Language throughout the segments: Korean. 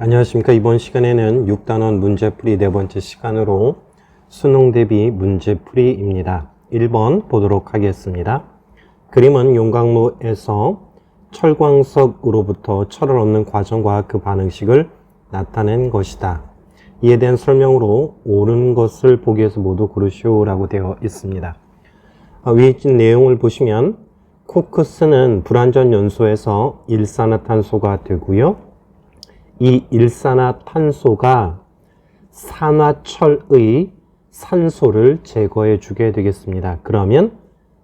안녕하십니까. 이번 시간에는 6단원 문제풀이 네 번째 시간으로 수능 대비 문제풀이입니다. 1번 보도록 하겠습니다. 그림은 용광로에서 철광석으로부터 철을 얻는 과정과 그 반응식을 나타낸 것이다. 이에 대한 설명으로 옳은 것을 보기 위해서 모두 고르시오라고 되어 있습니다. 위에 있는 내용을 보시면 코크스는 불완전 연소에서 일산화탄소가 되고요. 이 일산화탄소가 산화철의 산소를 제거해 주게 되겠습니다. 그러면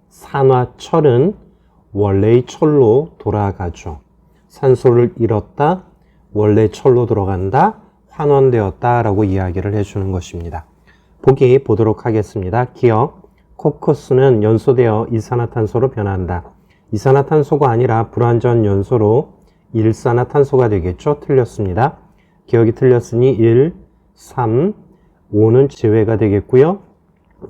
산화철은 원래의 철로 돌아가죠. 산소를 잃었다, 원래 철로 들어간다, 환원되었다 라고 이야기를 해주는 것입니다. 보기 보도록 하겠습니다. 기억, 코크스는 연소되어 이산화탄소로 변한다. 이산화탄소가 아니라 불완전 연소로 일산화탄소가 되겠죠? 틀렸습니다. 기억이 틀렸으니 1, 3, 5는 제외가 되겠고요.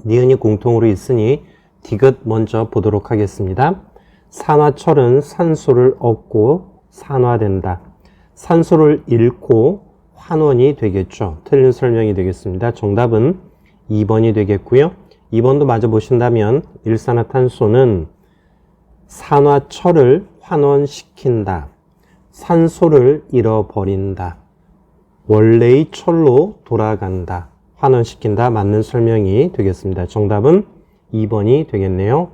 니은이 공통으로 있으니 디귿 먼저 보도록 하겠습니다. 산화철은 산소를 얻고 산화된다. 산소를 잃고 환원이 되겠죠. 틀린 설명이 되겠습니다. 정답은 2번이 되겠고요. 2번도 마저 보신다면 일산화탄소는 산화철을 환원시킨다. 산소를 잃어버린다. 원래의 철로 돌아간다. 환원시킨다. 맞는 설명이 되겠습니다. 정답은 2번이 되겠네요.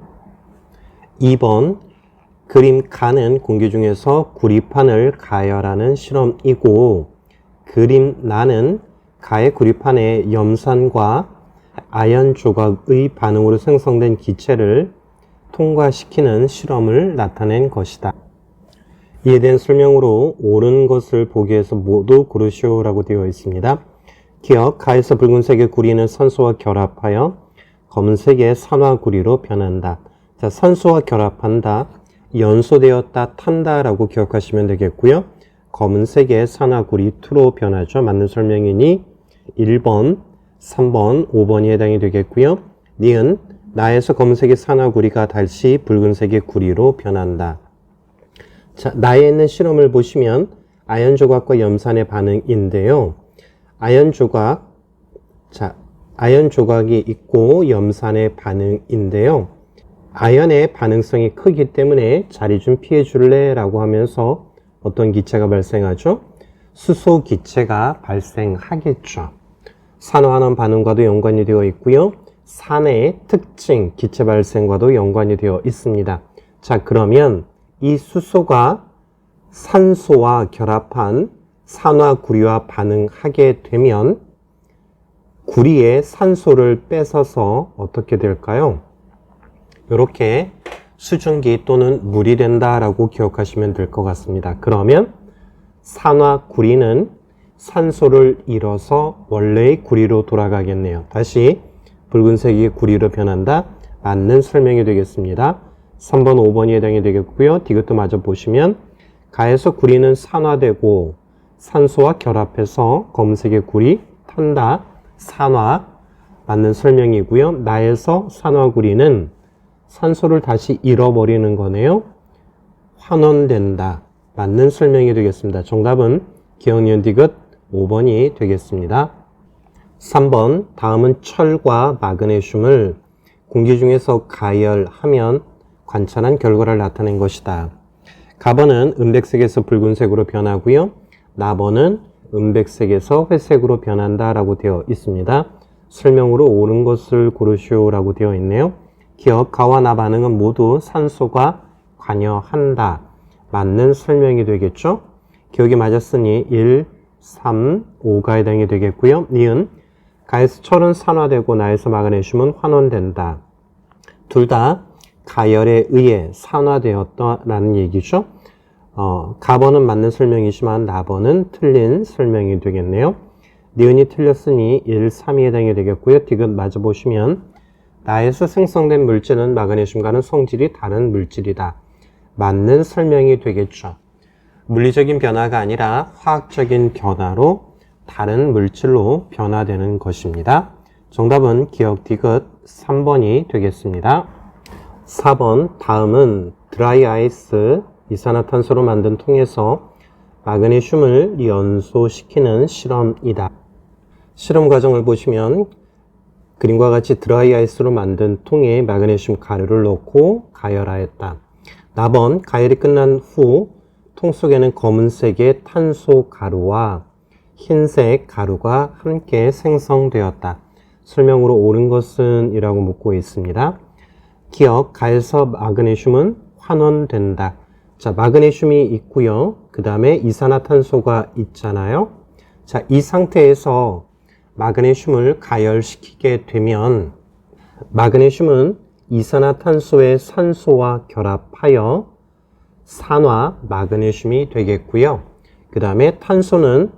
2번 그림 가는 공기 중에서 구리판을 가열하는 실험이고 그림 나는 가의 구리판에 염산과 아연 조각의 반응으로 생성된 기체를 통과시키는 실험을 나타낸 것이다. 이에 대한 설명으로 옳은 것을 보기 위해서 모두 고르시오라고 되어 있습니다. 기억, 가에서 붉은색의 구리는 산소와 결합하여 검은색의 산화구리로 변한다. 자, 산소와 결합한다, 연소되었다, 탄다 라고 기억하시면 되겠고요. 검은색의 산화구리 2로 변하죠. 맞는 설명이니 1번, 3번, 5번이 해당이 되겠고요. 니은, 나에서 검은색의 산화구리가 다시 붉은색의 구리로 변한다. 자, 나에 있는 실험을 보시면 아연 조각과 염산의 반응인데요. 아연 조각이 있고 염산의 반응인데요. 아연의 반응성이 크기 때문에 자리 좀 피해 줄래? 라고 하면서 어떤 기체가 발생하죠? 수소 기체가 발생하겠죠. 산화환원 반응과도 연관이 되어 있고요. 산의 특징, 기체 발생과도 연관이 되어 있습니다. 자, 그러면 이 수소가 산소와 결합한 산화구리와 반응하게 되면 구리에 산소를 뺏어서 어떻게 될까요? 이렇게 수증기 또는 물이 된다라고 기억하시면 될 것 같습니다. 그러면 산화구리는 산소를 잃어서 원래의 구리로 돌아가겠네요. 다시 붉은색이 구리로 변한다. 맞는 설명이 되겠습니다. 3번, 5번이 해당이 되겠고요. 디귿도 마저 보시면 가에서 구리는 산화되고 산소와 결합해서 검은색의 구리 탄다. 산화 맞는 설명이고요. 나에서 산화구리는 산소를 다시 잃어버리는 거네요. 환원된다. 맞는 설명이 되겠습니다. 정답은 기억, 니은, 디귿 5번이 되겠습니다. 3번 다음은 철과 마그네슘을 공기 중에서 가열하면 관찰한 결과를 나타낸 것이다. 가번은 은백색에서 붉은색으로 변하고요. 나번은 은백색에서 회색으로 변한다 라고 되어 있습니다. 설명으로 옳은 것을 고르시오 라고 되어 있네요. 기억, 가와 나 반응은 모두 산소가 관여한다. 맞는 설명이 되겠죠. 기억이 맞았으니 1, 3, 5가 해당이 되겠고요. 니은, 가에서 철은 산화되고 나에서 마그네슘은 환원된다. 둘 다 가열에 의해 산화되었다라는 얘기죠. 가번은 맞는 설명이지만 나번은 틀린 설명이 되겠네요. 니은이 틀렸으니 1, 3이 해당이 되겠고요. 디귿 마저 보시면 나에서 생성된 물질은 마그네슘과는 성질이 다른 물질이다. 맞는 설명이 되겠죠. 물리적인 변화가 아니라 화학적인 변화로 다른 물질로 변화되는 것입니다. 정답은 기억 디귿 3번이 되겠습니다. 4번 다음은 드라이 아이스 이산화탄소로 만든 통에서 마그네슘을 연소시키는 실험이다. 실험 과정을 보시면 그림과 같이 드라이 아이스로 만든 통에 마그네슘 가루를 넣고 가열하였다. 나번 가열이 끝난 후 통 속에는 검은색의 탄소 가루와 흰색 가루가 함께 생성되었다. 설명으로 옳은 것은 이라고 묻고 있습니다. 기억, 가에서 마그네슘은 환원된다. 자, 마그네슘이 있고요. 그 다음에 이산화탄소가 있잖아요. 자, 이 상태에서 마그네슘을 가열시키게 되면 마그네슘은 이산화탄소의 산소와 결합하여 산화 마그네슘이 되겠고요. 그 다음에 탄소는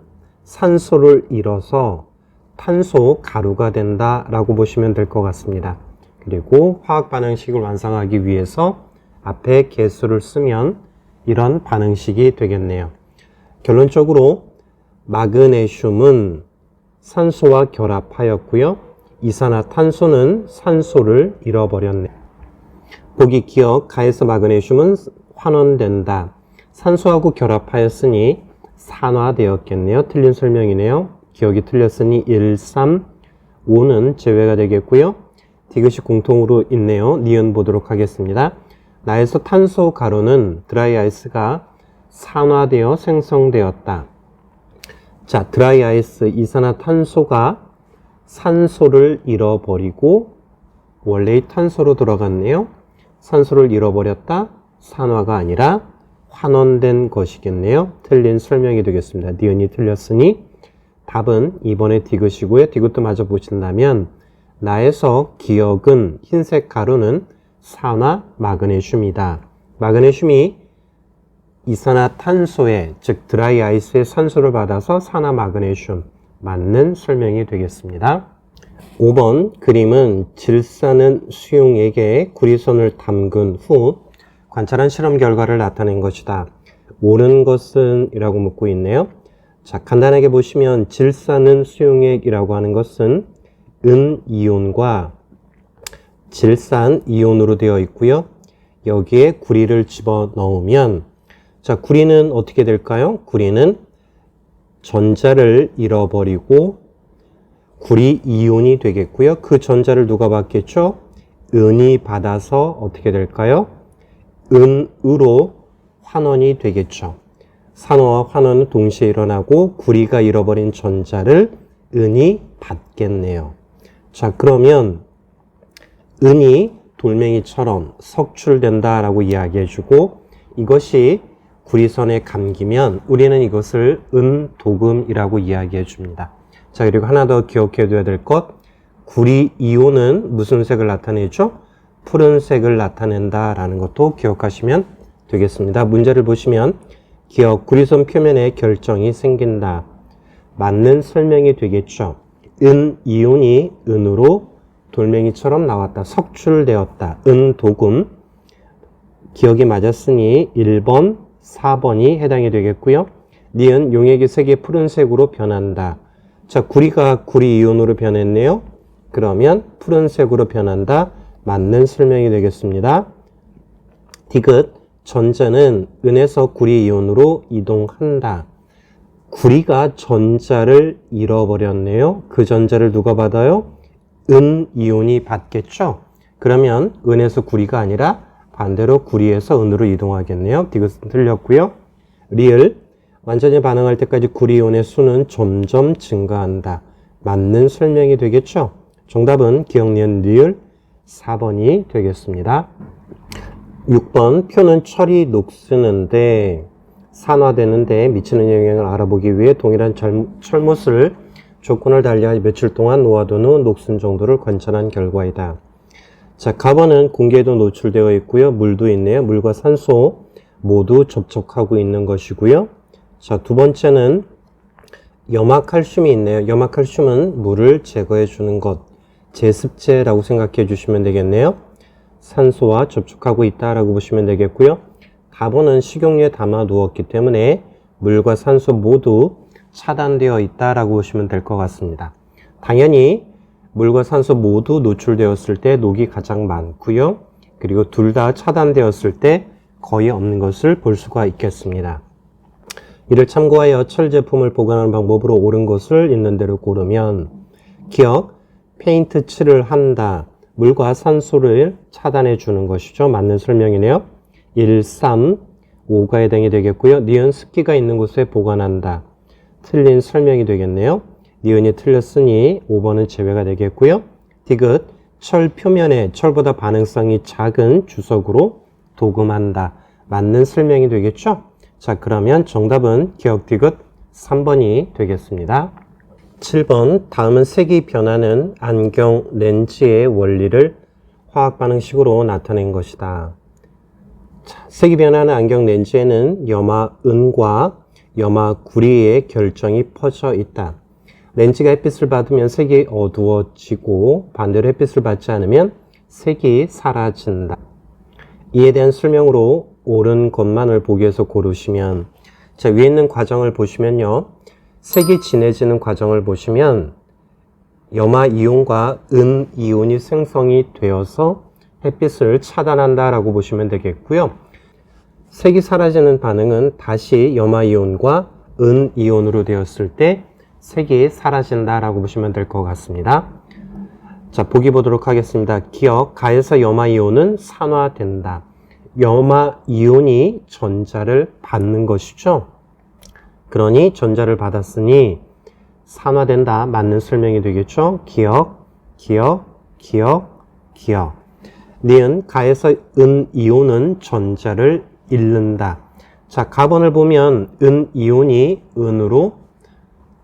산소를 잃어서 탄소 가루가 된다라고 보시면 될 것 같습니다. 그리고 화학 반응식을 완성하기 위해서 앞에 개수를 쓰면 이런 반응식이 되겠네요. 결론적으로 마그네슘은 산소와 결합하였고요. 이산화탄소는 산소를 잃어버렸네요. 보기 기억, 가에서 마그네슘은 환원된다. 산소하고 결합하였으니 산화되었겠네요. 틀린 설명이네요. 기억이 틀렸으니 1, 3, 5는 제외가 되겠고요. 디귿이 공통으로 있네요. 니은 보도록 하겠습니다. 나에서 탄소 가루는 드라이 아이스가 산화되어 생성되었다. 자, 드라이 아이스 이산화탄소가 산소를 잃어버리고 원래의 탄소로 돌아갔네요. 산소를 잃어버렸다. 산화가 아니라 환원된 것이겠네요. 틀린 설명이 되겠습니다. 니은이 틀렸으니 답은 2번의 디귿이고요. 디귿도 마저 보신다면 나에서 기억은 흰색 가루는 산화 마그네슘이다. 마그네슘이 이산화탄소에 즉 드라이 아이스의 산소를 받아서 산화 마그네슘 맞는 설명이 되겠습니다. 5번 그림은 질산은 수용액에 구리손을 담근 후 관찰한 실험 결과를 나타낸 것이다. 옳은 것은 이라고 묻고 있네요. 자, 간단하게 보시면 질산은 수용액이라고 하는 것은 은이온과 질산 이온으로 되어 있고요. 여기에 구리를 집어 넣으면 자, 구리는 어떻게 될까요? 구리는 전자를 잃어버리고 구리 이온이 되겠고요. 그 전자를 누가 받겠죠? 은이 받아서 어떻게 될까요? 은으로 환원이 되겠죠. 산화와 환원은 동시에 일어나고 구리가 잃어버린 전자를 은이 받겠네요. 자, 그러면 은이 돌멩이처럼 석출된다라고 이야기해주고 이것이 구리선에 감기면 우리는 이것을 은도금이라고 이야기해 줍니다. 자, 그리고 하나 더 기억해 둬야 될 것. 구리 이온은 무슨 색을 나타내죠? 푸른색을 나타낸다라는 것도 기억하시면 되겠습니다. 문제를 보시면 기억, 구리선 표면에 결정이 생긴다. 맞는 설명이 되겠죠. 은이온이 은으로 돌멩이처럼 나왔다. 석출되었다. 은도금. 기억이 맞았으니 1번, 4번이 해당이 되겠고요. 니은 용액이 색이 푸른색으로 변한다. 자, 구리가 구리 이온으로 변했네요. 그러면 푸른색으로 변한다. 맞는 설명이 되겠습니다. 디귿, 전자는 은에서 구리 이온으로 이동한다. 구리가 전자를 잃어버렸네요. 그 전자를 누가 받아요? 은 이온이 받겠죠. 그러면 은에서 구리가 아니라 반대로 구리에서 은으로 이동하겠네요. 디귿은 틀렸고요. 리을, 완전히 반응할 때까지 구리 이온의 수는 점점 증가한다. 맞는 설명이 되겠죠. 정답은 기억, 니은, 리을 4번이 되겠습니다. 6번 표는 철이 녹쓰는데 산화되는데 미치는 영향을 알아보기 위해 동일한 철못을 조건을 달리 며칠 동안 놓아둔 후 녹슨 정도를 관찰한 결과이다. 자, 가번은 공기에도 노출되어 있고요. 물도 있네요. 물과 산소 모두 접촉하고 있는 것이고요. 자, 두 번째는 염화칼슘이 있네요. 염화칼슘은 물을 제거해 주는 것. 제습제라고 생각해 주시면 되겠네요. 산소와 접촉하고 있다라고 보시면 되겠고요. 가번은 식용유에 담아 두었기 때문에 물과 산소 모두 차단되어 있다라고 보시면 될 것 같습니다. 당연히 물과 산소 모두 노출되었을 때 녹이 가장 많고요. 그리고 둘 다 차단되었을 때 거의 없는 것을 볼 수가 있겠습니다. 이를 참고하여 철 제품을 보관하는 방법으로 옳은 것을 있는 대로 고르면 기억, 페인트 칠을 한다. 물과 산소를 차단해 주는 것이죠. 맞는 설명이네요. 1, 3, 5가 해당이 되겠고요. 니은 습기가 있는 곳에 보관한다. 틀린 설명이 되겠네요. 니은이 틀렸으니 5번은 제외가 되겠고요. 디귿, 철 표면에 철보다 반응성이 작은 주석으로 도금한다. 맞는 설명이 되겠죠? 자, 그러면 정답은 기억 디귿 3번이 되겠습니다. 7번, 다음은 색이 변하는 안경 렌즈의 원리를 화학 반응식으로 나타낸 것이다. 자, 색이 변하는 안경 렌즈에는 염화은과 염화구리의 결정이 퍼져 있다. 렌즈가 햇빛을 받으면 색이 어두워지고 반대로 햇빛을 받지 않으면 색이 사라진다. 이에 대한 설명으로 옳은 것만을 보기 위해서 고르시면, 자, 위에 있는 과정을 보시면요. 색이 진해지는 과정을 보시면 염화이온과 은이온이 생성이 되어서 햇빛을 차단한다라고 보시면 되겠고요. 색이 사라지는 반응은 다시 염화이온과 은이온으로 되었을 때 색이 사라진다라고 보시면 될 것 같습니다. 자, 보기 보도록 하겠습니다. 기억, 가에서 염화이온은 산화된다. 염화이온이 전자를 받는 것이죠. 그러니 전자를 받았으니 산화된다. 맞는 설명이 되겠죠. 기억, 기억, 기억, 기억. 니은, 가에서 은이온은 전자를 잃는다. 자, 가번을 보면 은이온이 은으로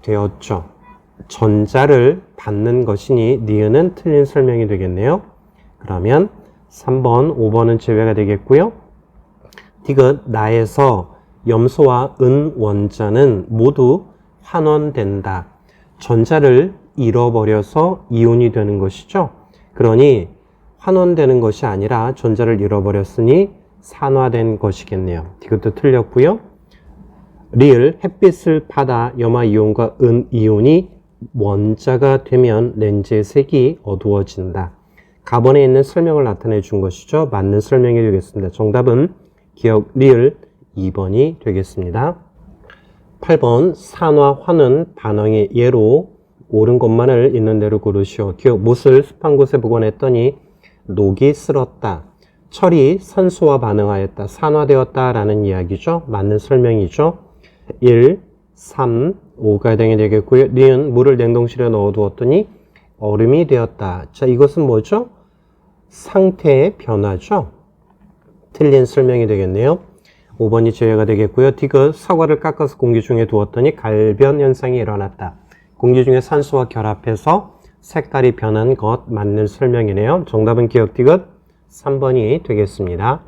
되었죠. 전자를 받는 것이니 니은은 틀린 설명이 되겠네요. 그러면 3번, 5번은 제외가 되겠고요. 디귿, 나에서 염소와 은 원자는 모두 환원된다. 전자를 잃어버려서 이온이 되는 것이죠. 그러니 환원되는 것이 아니라 전자를 잃어버렸으니 산화된 것이겠네요. 이것도 틀렸고요. 리을, 햇빛을 받아 염화이온과 은이온이 원자가 되면 렌즈의 색이 어두워진다. 가번에 있는 설명을 나타내 준 것이죠. 맞는 설명이 되겠습니다. 정답은 기억 리을 2번이 되겠습니다. 8번, 산화, 환은 반응의 예로 옳은 것만을 있는 대로 고르시오. 기억, 못을 습한 곳에 보관했더니 녹이 슬었다. 철이 산소와 반응하였다. 산화되었다 라는 이야기죠. 맞는 설명이죠. 1, 3, 5가 해당이 되겠고요. 니은, 물을 냉동실에 넣어두었더니 얼음이 되었다. 자, 이것은 뭐죠? 상태의 변화죠. 틀린 설명이 되겠네요. 5번이 제외가 되겠고요. 디귿, 사과를 깎아서 공기 중에 두었더니 갈변 현상이 일어났다. 공기 중에 산소와 결합해서 색깔이 변한 것 맞는 설명이네요. 정답은 기억 디귿 3번이 되겠습니다.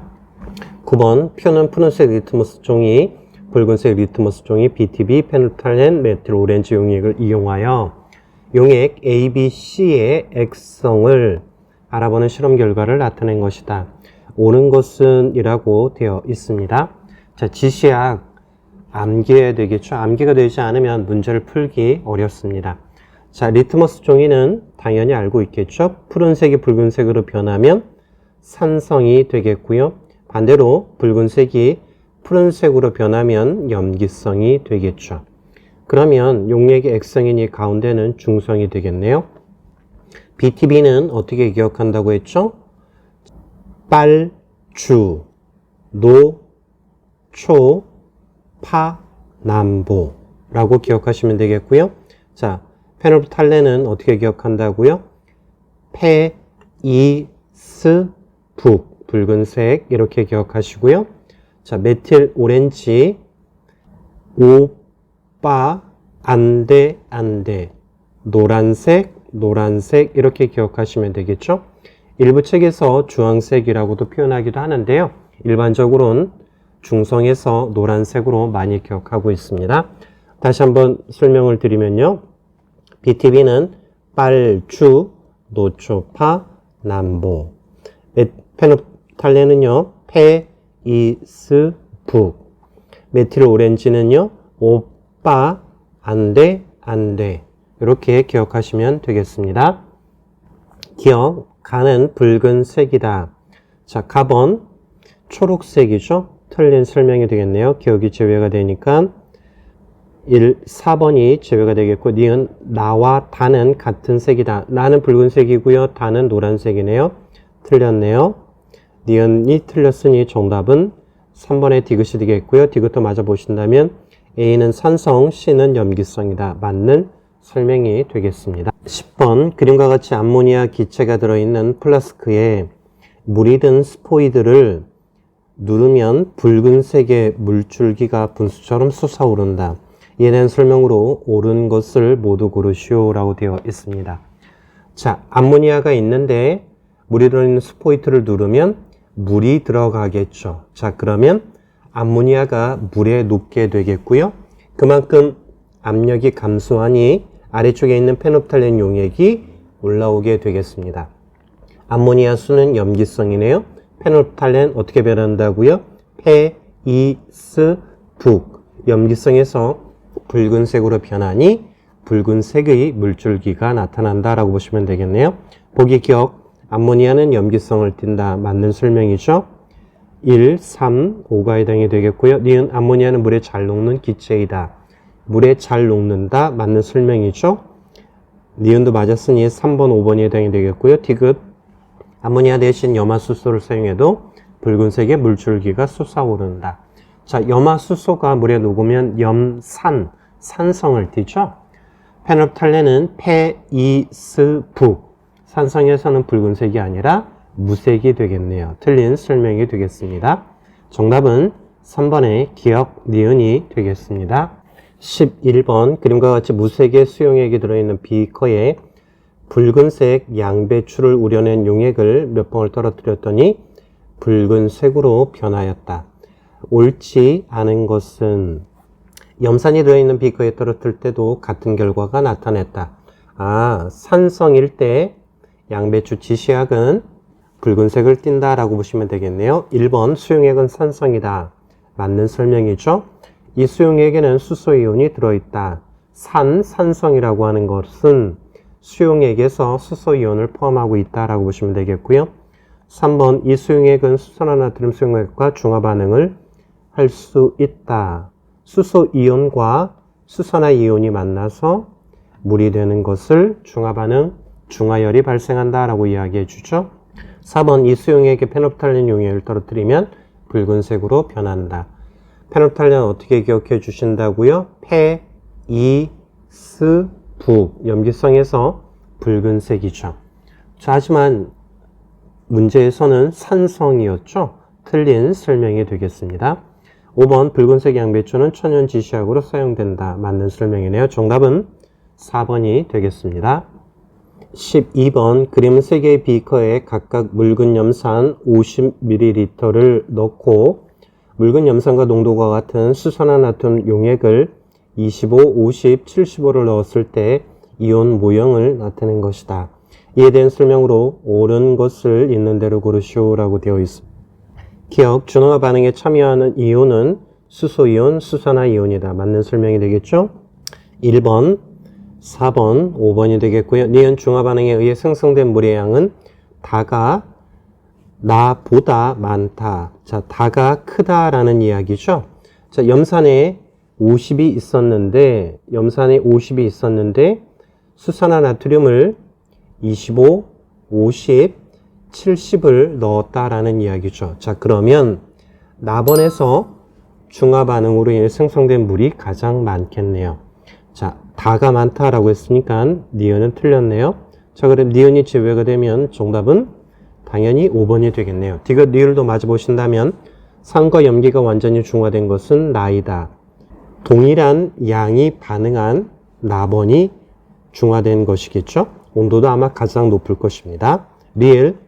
9번, 표는 푸른색 리트머스 종이, 붉은색 리트머스 종이, BTB, 페놀프탈렌, 메틸 오렌지 용액을 이용하여 용액 A, B, C의 액성을 알아보는 실험 결과를 나타낸 것이다. 옳은 것은 이라고 되어 있습니다. 자, 지시약 암기해야 되겠죠. 암기가 되지 않으면 문제를 풀기 어렵습니다. 자, 리트머스 종이는 당연히 알고 있겠죠. 푸른색이 붉은색으로 변하면 산성이 되겠고요. 반대로 붉은색이 푸른색으로 변하면 염기성이 되겠죠. 그러면 용액의 액성이니 가운데는 중성이 되겠네요. BTB는 어떻게 기억한다고 했죠? 빨, 주, 노, 초, 파, 남보 라고 기억하시면 되겠고요. 자, 페놀프탈렌은 어떻게 기억한다고요? 페, 이, 스, 북, 붉은색 이렇게 기억하시고요. 자, 메틸 오렌지, 오, 빠, 안돼, 안돼, 노란색, 노란색 이렇게 기억하시면 되겠죠. 일부 책에서 주황색이라고도 표현하기도 하는데요. 일반적으로는 중성에서 노란색으로 많이 기억하고 있습니다. 다시 한번 설명을 드리면요. BTB는 빨, 주, 노초, 파, 남보. 페놀프탈렌은요. 페, 이, 스, 북. 메틸 오렌지는요. 오빠, 안돼, 안돼. 이렇게 기억하시면 되겠습니다. 기억, 가는 붉은색이다. 자, 가번, 초록색이죠. 틀린 설명이 되겠네요. 기억이 제외가 되니까 4번이 제외가 되겠고, 니은 나와 다는 같은 색이다. 나는 붉은색이고요. 다는 노란색이네요. 틀렸네요. 니은이 틀렸으니 정답은 3번의 디귿이 되겠고요. 디귿도 맞아 보신다면 A는 산성, C는 염기성이다. 맞는 설명이 되겠습니다. 10번 그림과 같이 암모니아 기체가 들어있는 플라스크에 물이 든 스포이드를 누르면 붉은색의 물줄기가 분수처럼 솟아오른다. 이에 대한 설명으로 옳은 것을 모두 고르시오 라고 되어 있습니다. 자, 암모니아가 있는데 물이 들어있는 스포이트를 누르면 물이 들어가겠죠. 자, 그러면 암모니아가 물에 녹게 되겠고요. 그만큼 압력이 감소하니 아래쪽에 있는 페놉탈렌 용액이 올라오게 되겠습니다. 암모니아 수는 염기성이네요. 페놉탈렌 어떻게 변한다고요? 페이스북 염기성에서 붉은색으로 변하니 붉은색의 물줄기가 나타난다라고 보시면 되겠네요. 보기 기억, 암모니아는 염기성을 띈다. 맞는 설명이죠. 1, 3, 5가 해당이 되겠고요. 니은 암모니아는 물에 잘 녹는 기체이다. 물에 잘 녹는다. 맞는 설명이죠. 니은도 맞았으니 3번, 5번이 해당이 되겠고요. 디귿 암모니아 대신 염화수소를 사용해도 붉은색의 물줄기가 솟아오른다. 자, 염화수소가 물에 녹으면 염산, 산성을 띠죠. 페놉탈렌은 페이스북, 산성에서는 붉은색이 아니라 무색이 되겠네요. 틀린 설명이 되겠습니다. 정답은 3번의 기억, 니은이 되겠습니다. 11번 그림과 같이 무색의 수용액이 들어있는 비커에 붉은색 양배추를 우려낸 용액을 몇 방울 떨어뜨렸더니 붉은색으로 변하였다. 옳지 않은 것은 염산이 들어있는 비커에 떨어뜨릴 때도 같은 결과가 나타났다. 아, 산성일 때 양배추 지시약은 붉은색을 띈다라고 보시면 되겠네요. 1번 수용액은 산성이다. 맞는 설명이죠. 이 수용액에는 수소이온이 들어있다. 산성이라고 하는 것은 수용액에서 수소이온을 포함하고 있다라고 보시면 되겠고요. 3번 이 수용액은 수소나 나트륨 수용액과 중화 반응을 할 수 있다. 수소이온과 수소나 이온이 만나서 물이 되는 것을 중화 반응, 중화열이 발생한다라고 이야기해 주죠. 4번 이 수용액에 페놉탈렌 용액을 떨어뜨리면 붉은색으로 변한다. 페놉탈렌 어떻게 기억해 주신다고요? 페이스북 염기성에서 붉은색이죠. 자, 하지만 문제에서는 산성이었죠. 틀린 설명이 되겠습니다. 5번 붉은색 양배추는 천연 지시약으로 사용된다. 맞는 설명이네요. 정답은 4번이 되겠습니다. 12번 그림은 3개의 비커에 각각 묽은 염산 50ml를 넣고 묽은 염산과 농도가 같은 수소나 나트륨 용액을 25, 50, 75를 넣었을 때 이온 모형을 나타낸 것이다. 이에 대한 설명으로 옳은 것을 있는 대로 고르시오 라고 되어 있습니다. 기억, 중화 반응에 참여하는 이온은 수소이온, 수산화이온이다. 맞는 설명이 되겠죠? 1번, 4번, 5번이 되겠고요. 니은 중화 반응에 의해 생성된 물의 양은 다가 나보다 많다. 자, 다가 크다라는 이야기죠. 자, 염산에 50이 있었는데 수산화 나트륨을 25, 50, 70을 넣었다라는 이야기죠. 자, 그러면 나번에서 중화 반응으로 인해 생성된 물이 가장 많겠네요. 자, 다가 많다라고 했으니까 니은은 틀렸네요. 자, 그럼 니은이 제외가 되면 정답은 당연히 5번이 되겠네요. 디귿 리을도 맞아 보신다면 산과 염기가 완전히 중화된 것은 나이다. 동일한 양이 반응한 나번이 중화된 것이겠죠. 온도도 아마 가장 높을 것입니다. 리을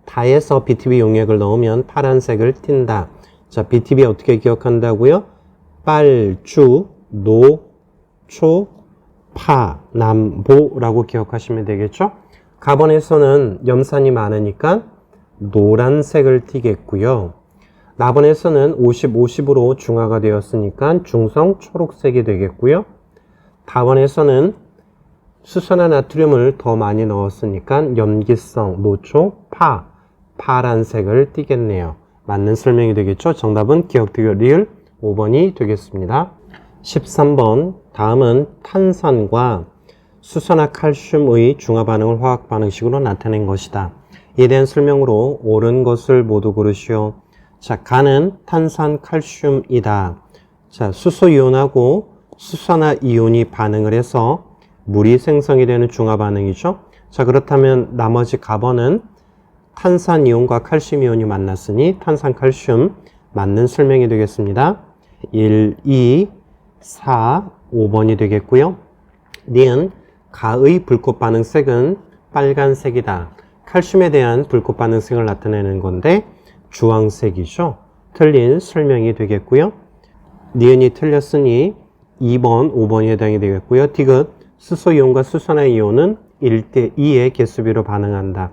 다에서 BTB 용액을 넣으면 파란색을 띈다. 자, BTB 어떻게 기억한다고요? 빨주, 노초, 파, 남보라고 기억하시면 되겠죠. 가번에서는 염산이 많으니까 노란색을 띠겠고요. 나번에서는 50, 50으로 중화가 되었으니까 중성 초록색이 되겠고요. 다번에서는 수소나 나트륨을 더 많이 넣었으니까 염기성, 노초, 파란색을 띠겠네요. 맞는 설명이 되겠죠. 정답은 기억, 디귿, 리을 5번이 되겠습니다. 13번 다음은 탄산과 수산화 칼슘의 중화 반응을 화학 반응식으로 나타낸 것이다. 이에 대한 설명으로 옳은 것을 모두 고르시오. 자, 간은 탄산 칼슘이다. 자, 수소 이온하고 수산화 이온이 반응을 해서 물이 생성이 되는 중화 반응이죠. 자, 그렇다면 나머지 가번은 탄산 이온과 칼슘 이온이 만났으니 탄산 칼슘 맞는 설명이 되겠습니다. 1, 2, 4, 5번이 되겠고요. 니은 가의 불꽃 반응색은 빨간색이다. 칼슘에 대한 불꽃 반응색을 나타내는 건데 주황색이죠. 틀린 설명이 되겠고요. 니은이 틀렸으니 2번, 5번이 해당이 되겠고요. 디귿 수소이온과 수산화 이온은 1대 2의 개수비로 반응한다.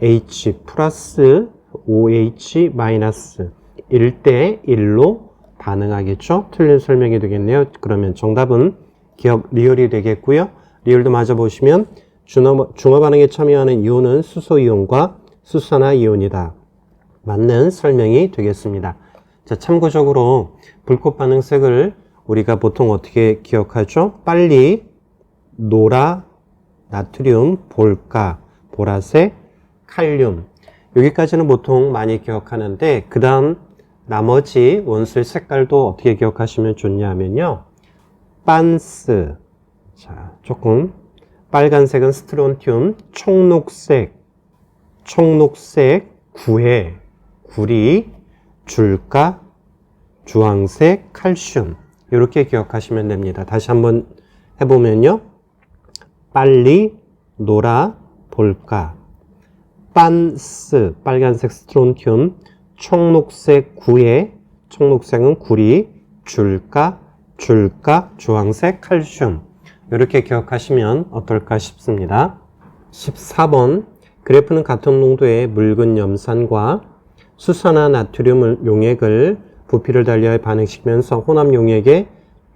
H 플러스 OH 마이너스 1대 1로 반응하겠죠. 틀린 설명이 되겠네요. 그러면 정답은 기억 리얼이 되겠고요. 리얼도 맞아보시면 중화 반응에 참여하는 이온은 수소이온과 수산화 이온이다. 맞는 설명이 되겠습니다. 자, 참고적으로 불꽃 반응색을 우리가 보통 어떻게 기억하죠? 빨리 노라, 나트륨, 볼가, 보라색, 칼륨. 여기까지는 보통 많이 기억하는데 그 다음 나머지 원소의 색깔도 어떻게 기억하시면 좋냐면요. 빤스. 자, 조금 빨간색은 스트론튬, 청록색, 구해, 구리, 줄가, 주황색, 칼슘. 이렇게 기억하시면 됩니다. 다시 한번 해보면요. 빨리, 노라, 볼까, 빤스, 빨간색 스트론튬, 청록색 구해, 청록색은 구리, 줄가, 주황색 칼슘. 이렇게 기억하시면 어떨까 싶습니다. 14번 그래프는 같은 농도의 묽은 염산과 수산화 나트륨 용액을 부피를 달리하여 반응시키면서 혼합 용액의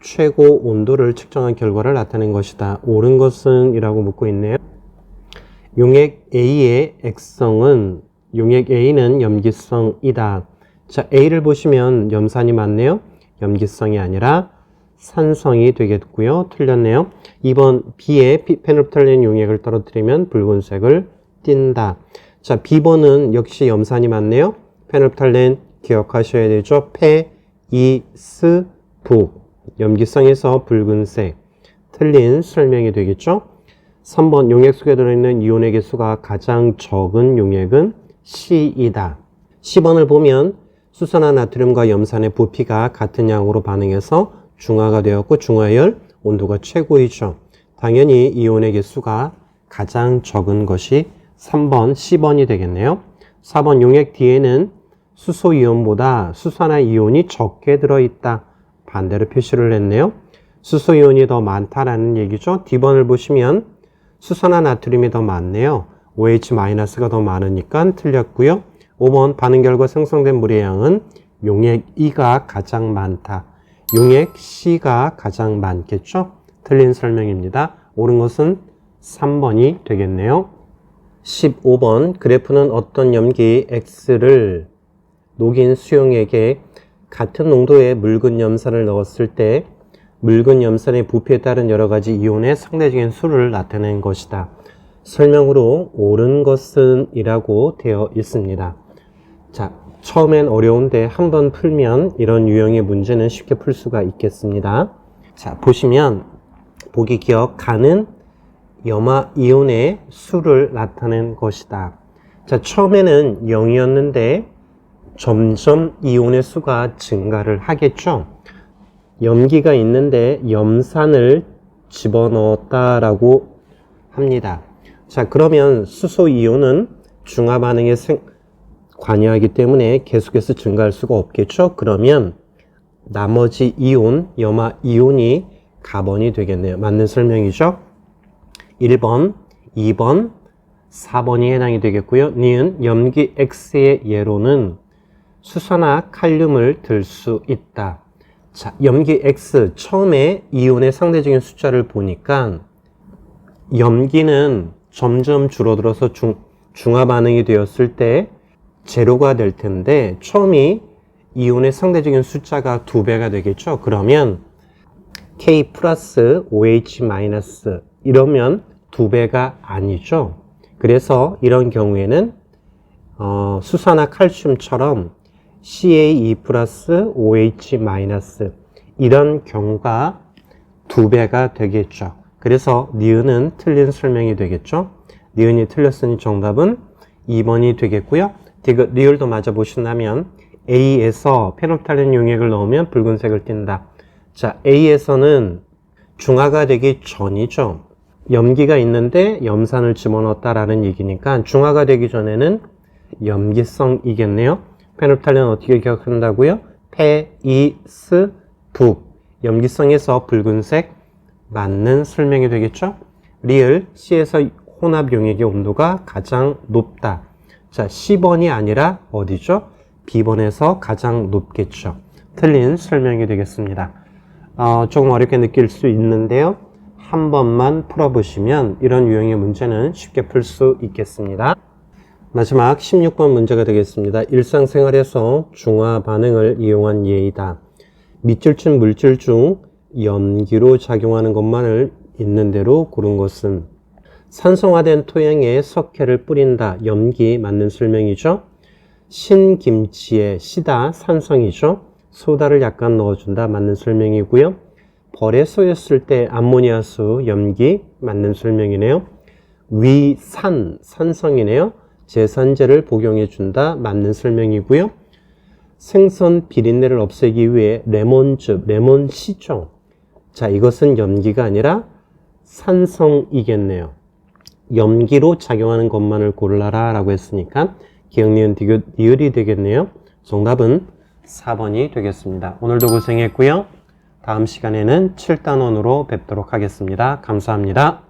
최고 온도를 측정한 결과를 나타낸 것이다. 옳은 것은? 이라고 묻고 있네요. 용액 A의 액성은 용액 A는 염기성이다. 자, A를 보시면 염산이 맞네요. 염기성이 아니라 산성이 되겠고요. 틀렸네요. 2번 B의 페놀프탈렌 용액을 떨어뜨리면 붉은색을 띈다. 자, B번은 역시 염산이 맞네요. 페놀프탈렌 기억하셔야 되죠. 페이스 부 염기성에서 붉은색. 틀린 설명이 되겠죠. 3번 용액 속에 들어있는 이온의 개수가 가장 적은 용액은 C이다. 10번을 보면 수산화 나트륨과 염산의 부피가 같은 양으로 반응해서 중화가 되었고 중화열 온도가 최고이죠. 당연히 이온의 개수가 가장 적은 것이 3번, C번이 되겠네요. 4번 용액 D에는 수소 이온보다 수산화 이온이 적게 들어있다. 반대로 표시를 했네요. 수소 이온이 더 많다라는 얘기죠. D번을 보시면 수산화 나트륨이 더 많네요. OH-가 더 많으니까 틀렸고요. 5번 반응 결과 생성된 물의 양은 용액 E가 가장 많다. 용액 C가 가장 많겠죠? 틀린 설명입니다. 옳은 것은 3번이 되겠네요. 15번 그래프는 어떤 염기 X를 녹인 수용액에 같은 농도의 묽은 염산을 넣었을 때 묽은 염산의 부피에 따른 여러 가지 이온의 상대적인 수를 나타낸 것이다. 설명으로 옳은 것은? 이라고 되어 있습니다. 자, 처음엔 어려운데 한번 풀면 이런 유형의 문제는 쉽게 풀 수가 있겠습니다. 자, 보시면 보기 기억 간은 염화 이온의 수를 나타낸 것이다. 자, 처음에는 0이었는데 점점 이온의 수가 증가를 하겠죠. 염기가 있는데 염산을 집어넣었다라고 합니다. 자, 그러면 수소 이온은 중화 반응에 관여하기 때문에 계속해서 증가할 수가 없겠죠. 그러면 나머지 이온, 염화 이온이 가번이 되겠네요. 맞는 설명이죠. 1번, 2번, 4번이 해당이 되겠고요. 니은 염기 X의 예로는 수산화 칼륨을 들 수 있다. 자, 염기 X 처음에 이온의 상대적인 숫자를 보니까 염기는 점점 줄어들어서 중화 반응이 되었을 때 제로가 될 텐데 처음이 이온의 상대적인 숫자가 2배가 되겠죠. 그러면 K 플러스 OH 마이너스 이러면 2배가 아니죠. 그래서 이런 경우에는 수산화 칼슘처럼 CaE 플러스 OH 마이너스 이런 경우가 2배가 되겠죠. 그래서 니은은 틀린 설명이 되겠죠. 니은이 틀렸으니 정답은 2번이 되겠고요. 리을도 맞아보신다면 A에서 페놀프탈린 용액을 넣으면 붉은색을 띈다. 자, A에서는 중화가 되기 전이죠. 염기가 있는데 염산을 집어넣었다라는 얘기니까 중화가 되기 전에는 염기성이겠네요. 페놀프탈린은 어떻게 기억한다고요? 페이스 북. 염기성에서 붉은색 맞는 설명이 되겠죠? 리을 C에서 혼합 용액의 온도가 가장 높다. 자, C번이 아니라 어디죠? B번에서 가장 높겠죠. 틀린 설명이 되겠습니다. 조금 어렵게 느낄 수 있는데요. 한 번만 풀어보시면 이런 유형의 문제는 쉽게 풀 수 있겠습니다. 마지막 16번 문제가 되겠습니다. 일상생활에서 중화 반응을 이용한 예이다. 밑줄친 물질 중 염기로 작용하는 것만을 있는 대로 고른 것은 산성화된 토양에 석회를 뿌린다. 염기 맞는 설명이죠. 신김치에 시다 산성이죠. 소다를 약간 넣어준다. 맞는 설명이고요. 벌에 쏘였을 때 암모니아수 염기 맞는 설명이네요. 위산 산성이네요. 제산제를 복용해준다. 맞는 설명이고요. 생선 비린내를 없애기 위해 레몬즙, 레몬씨죠. 자, 이것은 염기가 아니라 산성이겠네요. 염기로 작용하는 것만을 골라라 라고 했으니까 기억, 니은, 디귿, 니을이 되겠네요. 정답은 4번이 되겠습니다. 오늘도 고생했고요. 다음 시간에는 7단원으로 뵙도록 하겠습니다. 감사합니다.